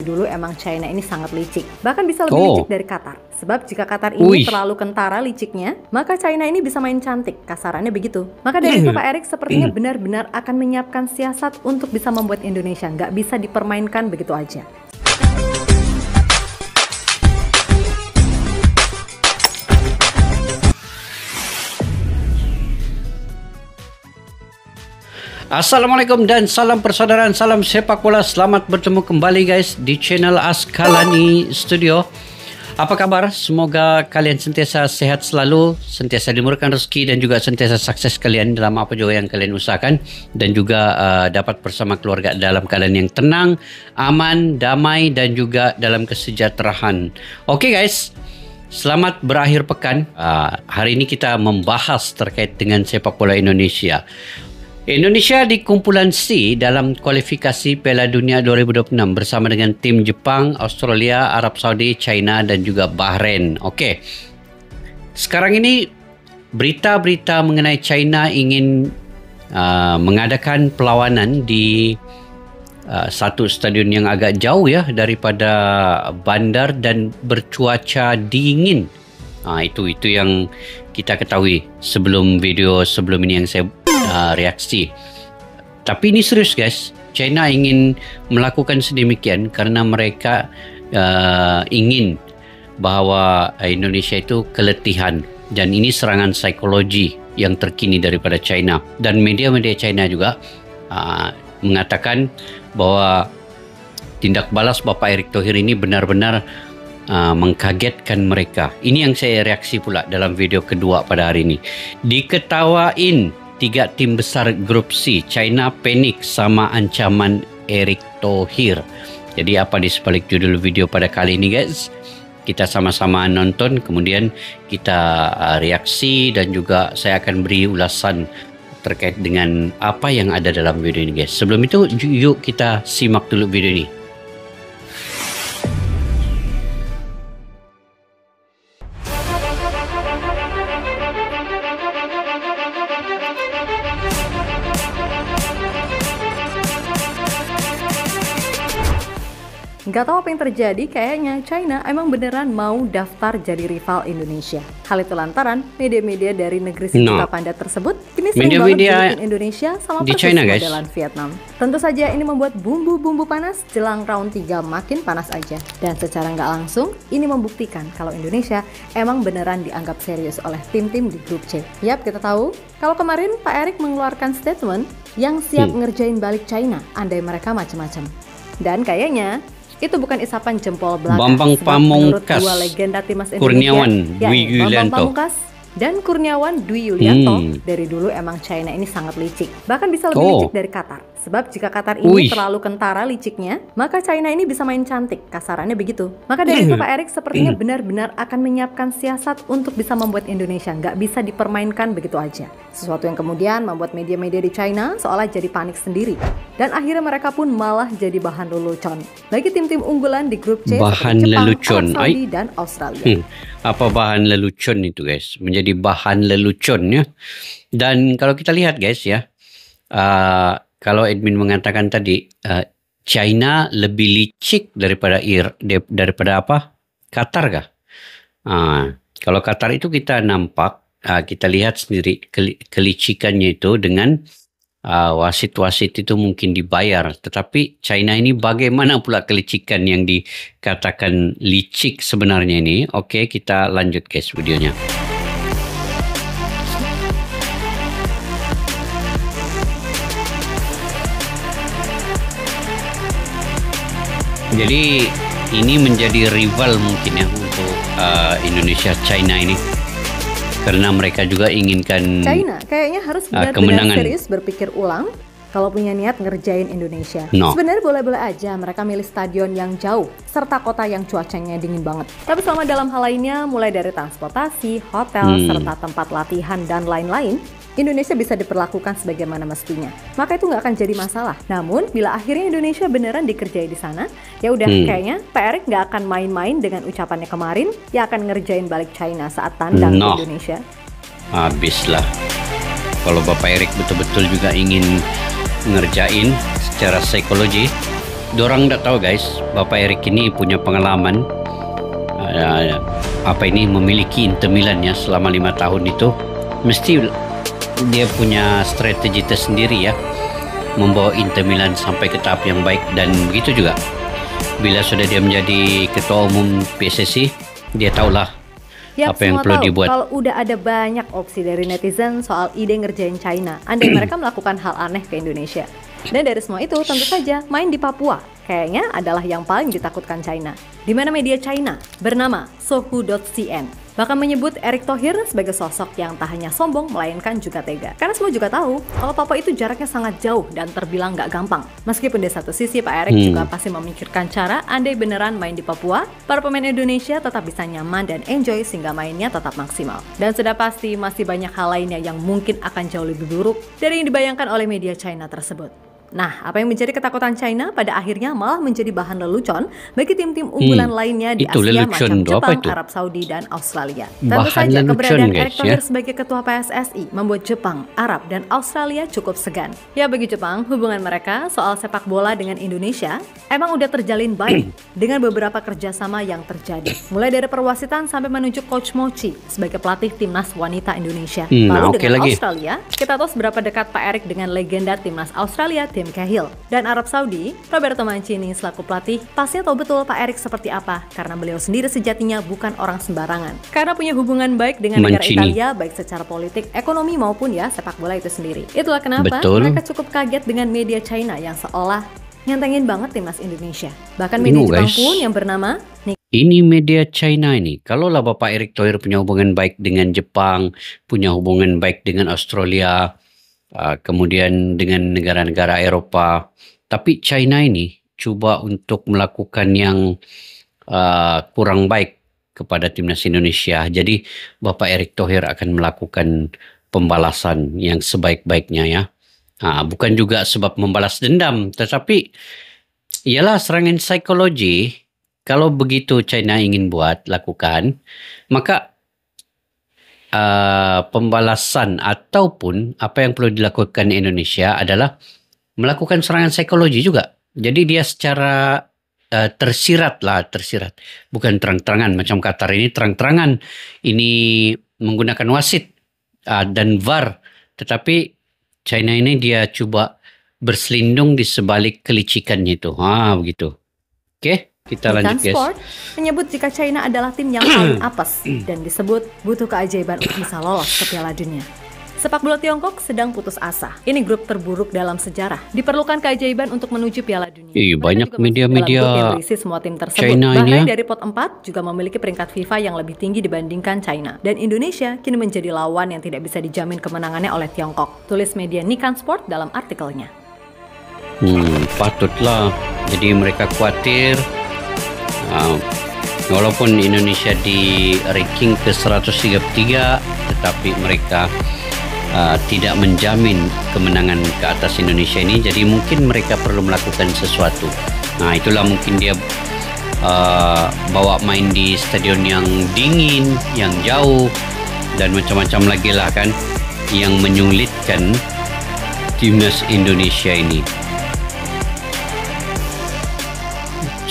Dulu emang China ini sangat licik, bahkan bisa lebih licik dari Qatar. Sebab jika Qatar ini terlalu kentara liciknya, maka China ini bisa main cantik, kasarannya begitu. Maka dari itu Pak Erik sepertinya benar-benar akan menyiapkan siasat untuk bisa membuat Indonesia nggak bisa dipermainkan begitu aja. Assalamualaikum dan salam persaudaraan, salam sepak bola. Selamat bertemu kembali guys di channel Askalani Studio. Apa kabar? Semoga kalian sentiasa sehat selalu, sentiasa dimurahkan rezeki dan juga sentiasa sukses kalian dalam apa juga yang kalian usahakan, dan juga dapat bersama keluarga dalam keadaan yang tenang, aman, damai dan juga dalam kesejahteraan. Oke guys, selamat berakhir pekan. Hari ini kita membahas terkait dengan sepak bola Indonesia. Indonesia di kumpulan C dalam kualifikasi Piala Dunia 2026 bersama dengan tim Jepang, Australia, Arab Saudi, China dan juga Bahrain. Okey. Sekarang ini berita-berita mengenai China ingin mengadakan perlawanan di satu stadion yang agak jauh ya daripada bandar dan bercuaca dingin. Itu yang kita ketahui sebelum video sebelum ini yang saya reaksi. Tapi ini serius guys, China ingin melakukan sedemikian karena mereka ingin bahawa Indonesia itu keletihan, dan ini serangan psikologi yang terkini daripada China. Dan media-media China juga mengatakan bahawa tindak balas Bapak Erick Thohir ini benar-benar mengkagetkan mereka. Ini yang saya reaksi pula dalam video kedua pada hari ini. Diketawain 3 tim besar grup C, China panik sama ancaman Erick Thohir. Jadi apa di sebalik judul video pada kali ini guys? Kita sama-sama nonton, kemudian kita reaksi dan juga saya akan beri ulasan terkait dengan apa yang ada dalam video ini guys. Sebelum itu yuk kita simak dulu video ini. Gak tahu apa yang terjadi, kayaknya China emang beneran mau daftar jadi rival Indonesia. Hal itu lantaran media-media dari negeri sejuta panda tersebut kini sering banget menjulukin Indonesia sama persis modelan Vietnam. Tentu saja ini membuat bumbu-bumbu panas jelang round 3 makin panas aja. Dan secara nggak langsung, ini membuktikan kalau Indonesia emang beneran dianggap serius oleh tim-tim di grup C. Yap, kita tahu kalau kemarin Pak Erik mengeluarkan statement yang siap ngerjain balik China andai mereka macam-macam. Dan kayaknya itu bukan isapan jempol belaka. Bambang Pamungkas, dua legenda timnas Indonesia, Kurniawan Dwi Yulianto. Bambang Pamungkas dan Kurniawan Dwi Yulianto dari dulu emang China ini sangat licik, bahkan bisa lebih licik dari Qatar. Sebab jika Qatar ini terlalu kentara liciknya, maka China ini bisa main cantik, kasarannya begitu. Maka dari itu Pak Erik sepertinya benar-benar akan menyiapkan siasat untuk bisa membuat Indonesia nggak bisa dipermainkan begitu aja. Sesuatu yang kemudian membuat media-media di China seolah jadi panik sendiri. Dan akhirnya mereka pun malah jadi bahan lelucon bagi tim-tim unggulan di grup C seperti Jepang, Arab Saudi, dan Australia. Apa bahan lelucon itu guys? Menjadi bahan lelucon ya. Dan kalau kita lihat guys ya, kalau admin mengatakan tadi China lebih licik daripada apa? Qatar kah? Kalau Qatar itu kita nampak, kita lihat sendiri kelicikannya itu dengan wasit-wasit itu mungkin dibayar. Tetapi China ini bagaimana pula kelicikan yang dikatakan licik sebenarnya ini? Oke, kita lanjut guys videonya. Jadi ini menjadi rival mungkin ya untuk Indonesia China ini, karena mereka juga inginkan China kayaknya harus benar-benar serius berpikir ulang kalau punya niat ngerjain Indonesia. Sebenarnya boleh-boleh aja mereka milih stadion yang jauh serta kota yang cuacanya dingin banget. Tapi selama dalam hal lainnya, mulai dari transportasi, hotel, serta tempat latihan dan lain-lain, Indonesia bisa diperlakukan sebagaimana mestinya. Maka itu nggak akan jadi masalah. Namun bila akhirnya Indonesia beneran dikerjai di sana, ya udah kayaknya Pak Erik nggak akan main-main dengan ucapannya kemarin, ya akan ngerjain balik China saat tandang ke Indonesia. Habislah. Kalau Bapak Erik betul-betul juga ingin ngerjain secara psikologi, Dorang tak tahu guys, Bapak Erik ini punya pengalaman memiliki Inter Milan ya selama 5 tahun itu. Mesti dia punya strategi tersendiri ya, membawa Inter Milan sampai ke tahap yang baik. Dan begitu juga bila sudah dia menjadi ketua umum PSSI, dia tahulah apa yang perlu dibuat. Kalau udah ada banyak opsi dari netizen soal ide ngerjain China, andai mereka melakukan hal aneh ke Indonesia. Dan dari semua itu tentu saja main di Papua kayaknya adalah yang paling ditakutkan China. Di mana media China bernama Sohu.cn bahkan menyebut Erick Thohir sebagai sosok yang tak hanya sombong melainkan juga tega. Karena semua juga tahu kalau Papua itu jaraknya sangat jauh dan terbilang nggak gampang. Meskipun di satu sisi Pak Erick juga pasti memikirkan cara andai beneran main di Papua, para pemain Indonesia tetap bisa nyaman dan enjoy sehingga mainnya tetap maksimal. Dan sudah pasti masih banyak hal lainnya yang mungkin akan jauh lebih buruk dari yang dibayangkan oleh media China tersebut. Nah, apa yang menjadi ketakutan China pada akhirnya malah menjadi bahan lelucon bagi tim-tim unggulan lainnya di Asia macam Jepang, Arab Saudi, dan Australia. Tentu saja keberadaan Erick Thohir sebagai ketua PSSI membuat Jepang, Arab, dan Australia cukup segan. Ya, bagi Jepang, hubungan mereka soal sepak bola dengan Indonesia emang udah terjalin baik dengan beberapa kerjasama yang terjadi. Mulai dari perwasitan sampai menunjuk Coach Mochi sebagai pelatih timnas wanita Indonesia. Lalu dengan Australia, kita tahu seberapa dekat Pak Erick dengan legenda timnas Australia, Tim Cahill. Dan Arab Saudi, Roberto Mancini selaku pelatih pastinya tahu betul Pak Erick seperti apa, karena beliau sendiri sejatinya bukan orang sembarangan. Karena punya hubungan baik dengan negara Italia, baik secara politik, ekonomi maupun ya sepak bola itu sendiri. Itulah kenapa mereka cukup kaget dengan media China yang seolah nyantengin banget timnas Indonesia. Bahkan media Jepang pun yang bernama ini media China ini, kalaulah Bapak Erick Thohir punya hubungan baik dengan Jepang, punya hubungan baik dengan Australia, kemudian dengan negara-negara Eropa, tapi China ini cuba untuk melakukan yang kurang baik kepada timnas Indonesia. Jadi Bapak Erick Thohir akan melakukan pembalasan yang sebaik-baiknya ya. Bukan juga sebab membalas dendam, tetapi ialah serangan psikologi. Kalau begitu China ingin lakukan, maka pembalasan ataupun apa yang perlu dilakukan Indonesia adalah melakukan serangan psikologi juga. Jadi dia secara tersirat. Bukan terang-terangan macam Qatar ini terang-terangan. Ini menggunakan wasit dan VAR. Tetapi China ini dia cuba berselindung di sebalik kelicikannya itu. Begitu. Oke. Kita lanjut guys. Sport menyebut jika China adalah tim yang paling apes dan disebut butuh keajaiban untuk bisa lolos ke Piala Dunia. Sepak bola Tiongkok sedang putus asa. Ini grup terburuk dalam sejarah. Diperlukan keajaiban untuk menuju Piala Dunia. Banyak media-media yang berisi semua tim tersebut. China bahkan dari pot 4 juga memiliki peringkat FIFA yang lebih tinggi dibandingkan China. Dan Indonesia kini menjadi lawan yang tidak bisa dijamin kemenangannya oleh Tiongkok. Tulis media Nikkei Sport dalam artikelnya. Patutlah. Jadi mereka khawatir. Walaupun Indonesia di ranking ke 133, tetapi mereka tidak menjamin kemenangan ke atas Indonesia ini. Jadi mungkin mereka perlu melakukan sesuatu. Itulah mungkin dia bawa main di stadion yang dingin, yang jauh, dan macam-macam lagi lah kan, yang menyulitkan timnas Indonesia ini.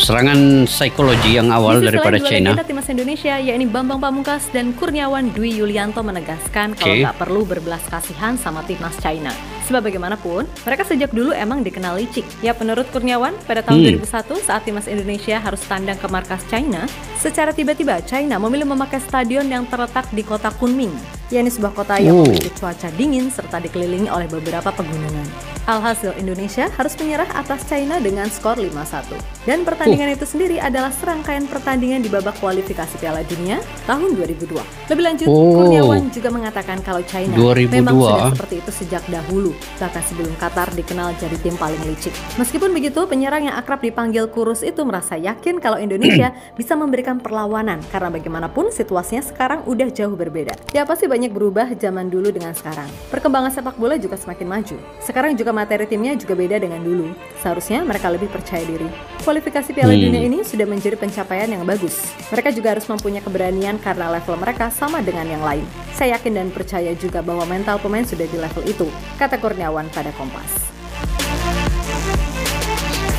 Serangan psikologi yang awal daripada China. Legenda timnas Indonesia yakni Bambang Pamungkas dan Kurniawan Dwi Yulianto menegaskan kalau nggak perlu berbelas kasihan sama timnas China. Sebab bagaimanapun, mereka sejak dulu emang dikenal licik. Ya, menurut Kurniawan, pada tahun 2001 saat timnas Indonesia harus tandang ke markas China, secara tiba-tiba China memilih memakai stadion yang terletak di kota Kunming, yakni sebuah kota yang memiliki cuaca dingin serta dikelilingi oleh beberapa pegunungan. Alhasil Indonesia harus menyerah atas China dengan skor 5-1. Dan pertandingan itu sendiri adalah serangkaian pertandingan di babak kualifikasi Piala Dunia tahun 2002. Lebih lanjut, Kurniawan juga mengatakan kalau China 2002 memang sudah seperti itu sejak dahulu, bahkan sebelum Qatar dikenal jadi tim paling licik. Meskipun begitu, penyerang yang akrab dipanggil Kurus itu merasa yakin kalau Indonesia bisa memberikan perlawanan, karena bagaimanapun situasinya sekarang udah jauh berbeda. Ya pasti banyak berubah zaman dulu dengan sekarang. Perkembangan sepak bola juga semakin maju. Sekarang juga materi timnya juga beda dengan dulu. Seharusnya mereka lebih percaya diri. Kualifikasi Piala Dunia ini sudah menjadi pencapaian yang bagus. Mereka juga harus mempunyai keberanian karena level mereka sama dengan yang lain. Saya yakin dan percaya juga bahwa mental pemain sudah di level itu, kata Kurniawan pada Kompas.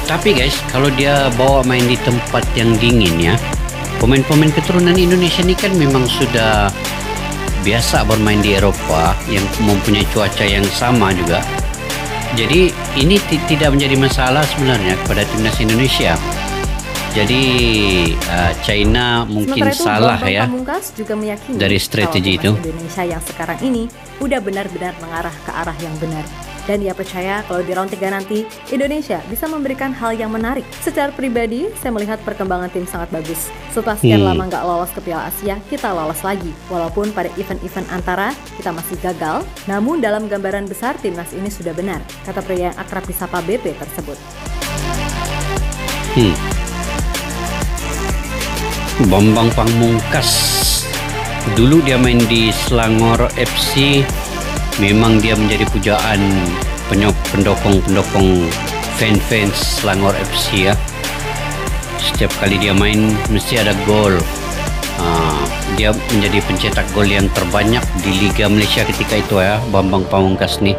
Tapi guys, kalau dia bawa main di tempat yang dingin ya, pemain-pemain keturunan Indonesia ini kan memang sudah biasa bermain di Eropa yang mempunyai cuaca yang sama juga. Jadi ini tidak menjadi masalah sebenarnya kepada timnas Indonesia. Jadi China mungkin salah ya juga meyakini dari strategi itu. Indonesia yang sekarang ini udah benar-benar mengarah ke arah yang benar. Dan ia percaya kalau di round 3 nanti, Indonesia bisa memberikan hal yang menarik. Secara pribadi, saya melihat perkembangan tim sangat bagus. Setelah sekian lama nggak lolos ke Piala Asia, kita lolos lagi. Walaupun pada event-event antara, kita masih gagal, namun dalam gambaran besar, timnas ini sudah benar, kata pria yang akrab disapa BP tersebut. Bambang Pamungkas, dulu dia main di Selangor FC. Memang dia menjadi pujaan pendukung fans Selangor FC ya. Setiap kali dia main mesti ada gol. Dia menjadi pencetak gol yang terbanyak di Liga Malaysia ketika itu ya, Bambang Pamungkas nih.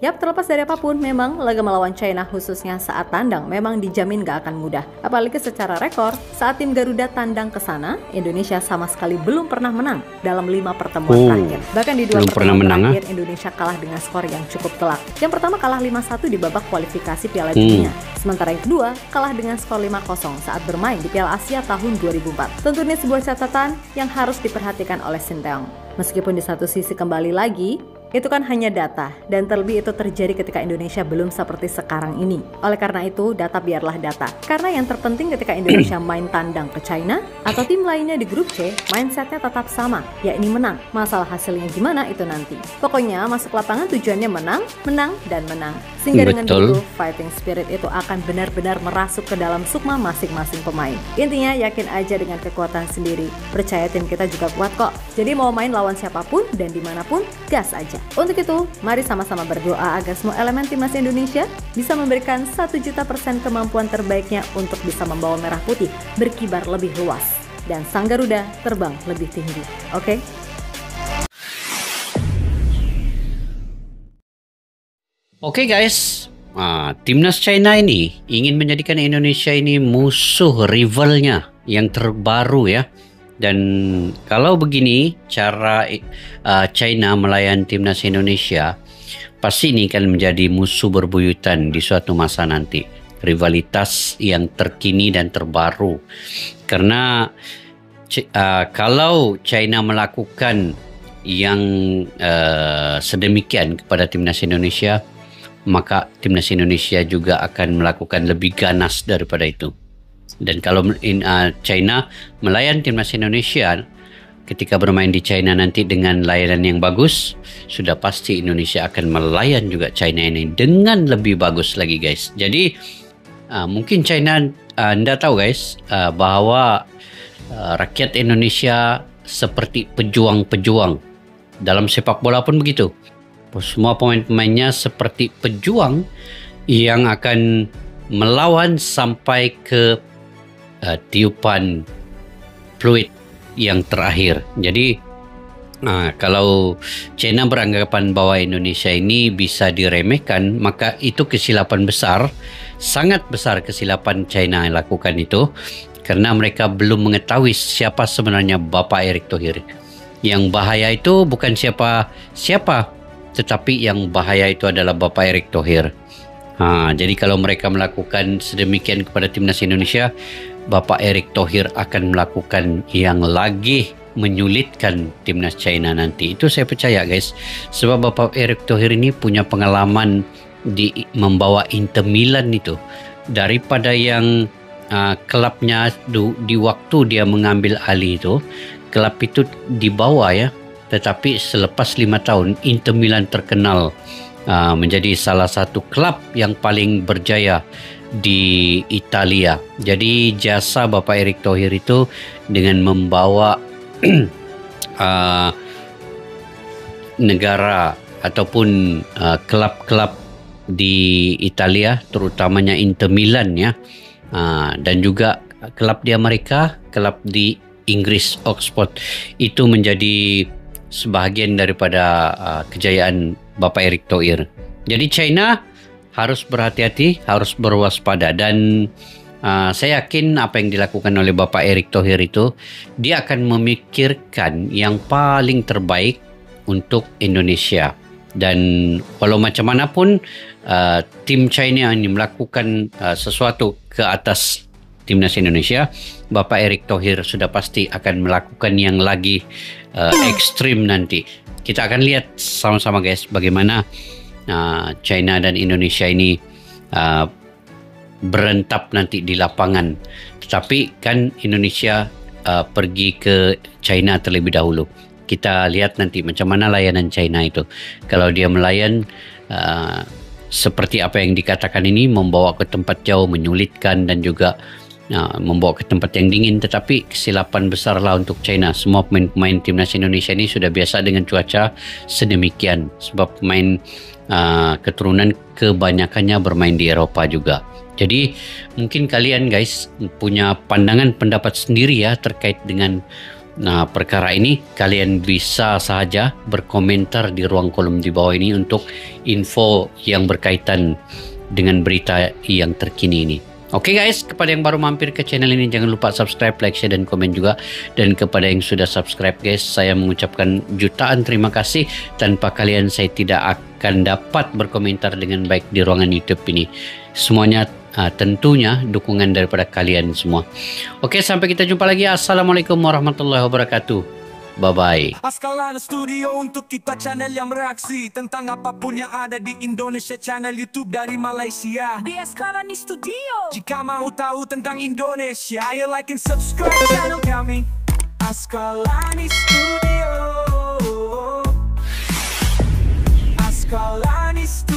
Yap, terlepas dari apapun, memang laga melawan China khususnya saat tandang memang dijamin gak akan mudah. Apalagi secara rekor, saat tim Garuda tandang ke sana, Indonesia sama sekali belum pernah menang dalam 5 pertemuan terakhir. Bahkan di 2 pertemuan terakhir, Indonesia kalah dengan skor yang cukup telak. Yang pertama kalah 5-1 di babak kualifikasi Piala Dunia. Sementara yang kedua kalah dengan skor 5-0 saat bermain di Piala Asia tahun 2004. Tentu ini sebuah catatan yang harus diperhatikan oleh Sinteyong. Meskipun di satu sisi kembali lagi, itu kan hanya data, dan terlebih itu terjadi ketika Indonesia belum seperti sekarang ini. Oleh karena itu, data biarlah data. Karena yang terpenting ketika Indonesia main tandang ke China atau tim lainnya di grup C, mindsetnya tetap sama, yakni menang. Masalah hasilnya gimana itu nanti. Pokoknya masuk lapangan tujuannya menang, menang, dan menang. Sehingga dengan begitu, fighting spirit itu akan benar-benar merasuk ke dalam sukma masing-masing pemain. Intinya yakin aja dengan kekuatan sendiri. Percaya tim kita juga kuat kok. Jadi mau main lawan siapapun dan dimanapun, gas aja. Untuk itu, mari sama-sama berdoa agar semua elemen timnas Indonesia bisa memberikan 1.000.000% kemampuan terbaiknya untuk bisa membawa merah putih berkibar lebih luas dan sang Garuda terbang lebih tinggi. Oke? Oke guys, timnas China ini ingin menjadikan Indonesia ini musuh rivalnya yang terbaru ya. Dan kalau begini cara China melayan timnas Indonesia, pasti ini akan menjadi musuh berbuyutan di suatu masa nanti. Rivalitas yang terkini dan terbaru. Karena kalau China melakukan yang sedemikian kepada timnas Indonesia, maka timnas Indonesia juga akan melakukan lebih ganas daripada itu. Dan kalau China melayan timnas Indonesia ketika bermain di China nanti dengan layanan yang bagus, sudah pasti Indonesia akan melayan juga China ini dengan lebih bagus lagi guys. Jadi mungkin China anda tahu guys bahwa rakyat Indonesia seperti pejuang-pejuang dalam sepak bola pun begitu. Semua pemain-pemainnya seperti pejuang yang akan melawan sampai ke tiupan fluid yang terakhir. Jadi kalau China beranggapan bahwa Indonesia ini bisa diremehkan, maka itu kesilapan besar, sangat besar kesilapan China yang lakukan itu, karena mereka belum mengetahui siapa sebenarnya Bapak Erick Thohir. Yang bahaya itu bukan siapa, tetapi yang bahaya itu adalah Bapak Erick Thohir. Jadi kalau mereka melakukan sedemikian kepada timnas Indonesia, Bapak Erick Thohir akan melakukan yang lagi menyulitkan timnas China nanti. Itu saya percaya guys. Sebab Bapak Erick Thohir ini punya pengalaman di membawa Inter Milan itu. Daripada yang klubnya di waktu dia mengambil alih itu, klub itu dibawa ya. Tetapi selepas 5 tahun Inter Milan terkenal menjadi salah satu klub yang paling berjaya di Italia. Jadi jasa Bapak Erick Thohir itu dengan membawa negara ataupun klub-klub di Italia, terutamanya Inter Milan ya, dan juga klub di Amerika, klub di Inggris, Oxford, itu menjadi sebahagian daripada kejayaan Bapak Erick Thohir. Jadi China harus berhati-hati, harus berwaspada. Dan saya yakin apa yang dilakukan oleh Bapak Erick Thohir itu, dia akan memikirkan yang paling terbaik untuk Indonesia. Dan walau macam mana pun tim China ini melakukan sesuatu ke atas timnas Indonesia, Bapak Erick Thohir sudah pasti akan melakukan yang lagi ekstrim nanti. Kita akan lihat sama-sama guys bagaimana China dan Indonesia ini berentap nanti di lapangan. Tetapi kan Indonesia pergi ke China terlebih dahulu. Kita lihat nanti macam mana layanan China itu. Kalau dia melayan seperti apa yang dikatakan ini, membawa ke tempat jauh, menyulitkan dan juga membawa ke tempat yang dingin. Tetapi kesilapan besarlah untuk China. Semua pemain-pemain timnas Indonesia ini sudah biasa dengan cuaca sedemikian. Sebab pemain keturunan kebanyakannya bermain di Eropah juga. Jadi mungkin kalian guys punya pandangan pendapat sendiri ya terkait dengan perkara ini. Kalian bisa sahaja berkomentar di ruang kolom di bawah ini untuk info yang berkaitan dengan berita yang terkini ini. Oke guys, kepada yang baru mampir ke channel ini jangan lupa subscribe, like, share dan komen juga. Dan kepada yang sudah subscribe guys, saya mengucapkan jutaan terima kasih. Tanpa kalian saya tidak akan dapat berkomentar dengan baik di ruangan YouTube ini. Semuanya tentunya dukungan daripada kalian semua. Oke, sampai kita jumpa lagi. Assalamualaikum warahmatullahi wabarakatuh. Bye-bye. Askalani Studio untuk kita channel yang bereaksi tentang apapun yang ada di Indonesia, channel YouTube dari Malaysia di Askalani Studio. Jika mau tahu tentang Indonesia, ayo like and subscribe channel kami Askalani Studio. Askalani Studio.